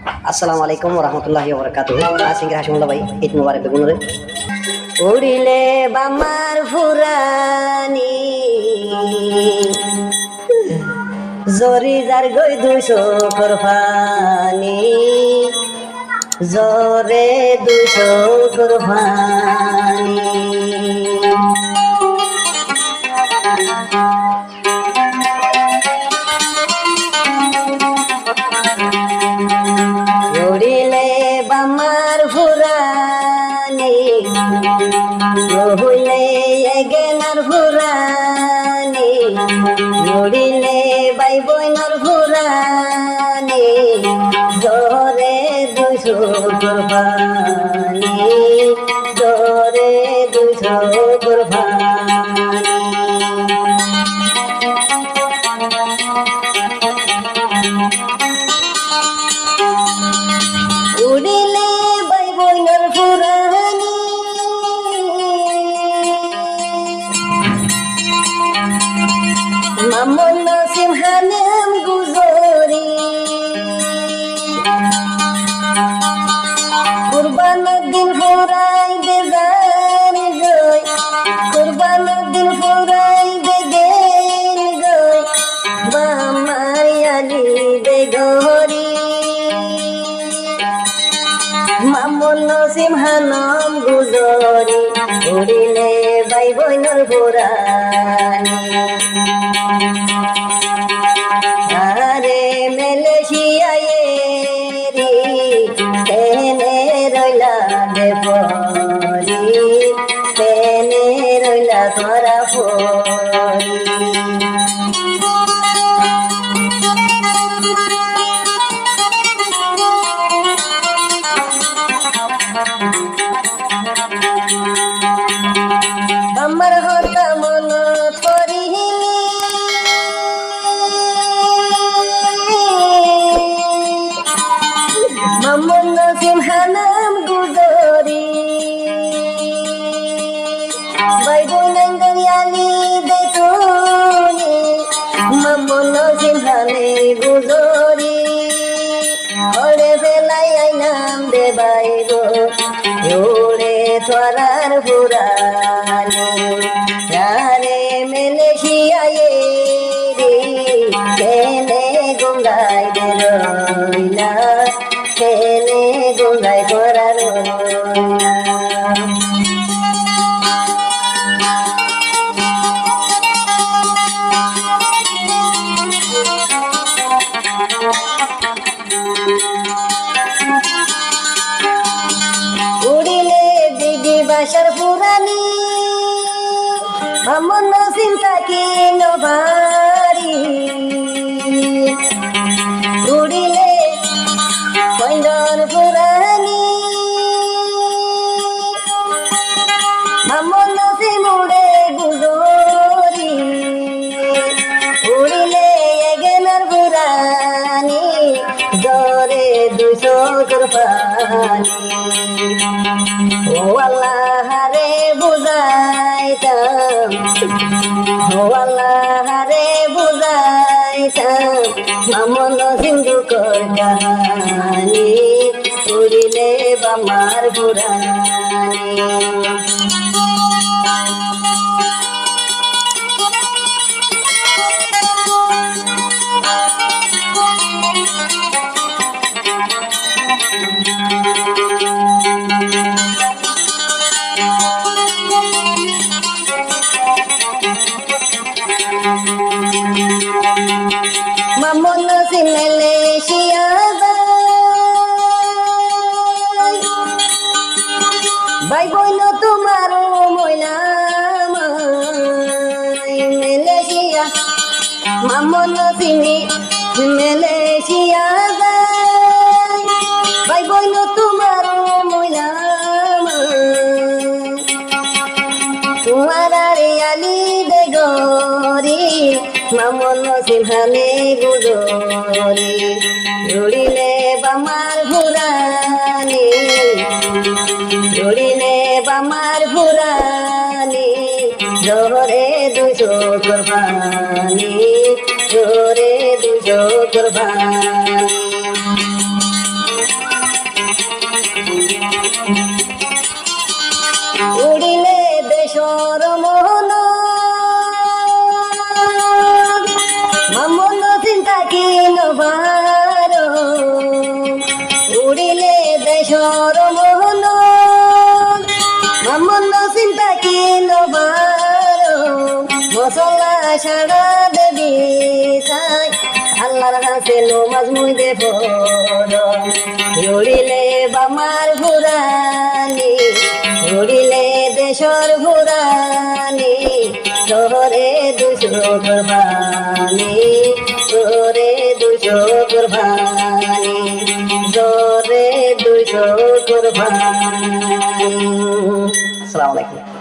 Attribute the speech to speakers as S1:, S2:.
S1: আসসালামু আলাইকুম রহমতুল্লাহি ওবরাকাতুহু। সিঙ্গার হাসিমুল্লাহ ভাই, ঈদ মুবারক বেগুনরে। উড়িলে বামার ফুরানি জরি যার গই দুইশো কোরবানি, জরে দুইশো কোরবানি। উড়িলে বামার ফুরানি হইলে এগেনার ফুরানি, উড়িলে বাই বইনার ফুরানি জরে দুইশো কোরবানি, জরে দুইশো কোরবানি। উড়িলে বাই বইনার ফুরানি মামন নাসিম হানেম গুজরি, কুরবান দিন ফুরাই বেজান গই, কুরবান দিন ফুরাই বেগেন গই, বামার আলি বেগরি মামন নাসিম হানাম গুজরি। উড়িলে বাই বইনার ফুরানি আরে মেলেশিয়ায় রে তেনে রইলা দেবরি, তেনে রইলা তোরা ফরি। আমার হতা মন করিলি মামন নাসিম হানাম গুজরি, বাই বইনাঙ্গন আলি দেখুনি মামন নাসিম হানে গুজরি। ওরে বেলাই আইনাম দে বাইগো ওরে তোরার ফুরানি আরে মেলেশিয়ায় রে কেনে গঙ্গাই দে রইলা, কেনে গঙ্গাই তোরা রইলা। উড়িলে দিদি বাসার ফুরানি মামন নাসিম তাকে নভারি, উড়িলে কইন্দর ফুরানি মামন নাসিম উড়ে গুজরি, উড়িলে এগেনার ফুরানি জরে দুইশো কোরবানি। ও আল্লাহ রে বুঝাইতাম, ও আল্লাহ রে বুঝাইতাম মামন নাসিম দুঃখর কাহানি, উড়িলে বামার ফুরানি। মামন নাসিম মেলেশিয়া ভাই বইন তোমার ময়না মেলেশিয়া, মামন নাসিমি মেলেশিয়া ভাই বইন তোমার ময়না তোমার আরে আলি দে গরি মামন নাসিম হানে গুজরি। উড়িলে বামার ফুরানি, উড়িলে বামার ফুরানি জরে দুইশো কোরবানি, জরে দুইশো কোরবানি। নবার উড়িলে দেশর মোহন মামন চিন্তা কি নবার মশলা সারা দেবী সাই আল্লাহর কাছে নমাজ মুইদে পড় উড়িলে বামার ভুরানি উড়িলে দেশর ভুরানি তোরে দুশো কুরবানি তোরে দুশো কুরবানি তোরে দুশো কুরবানি। আসসালামু আলাইকুম।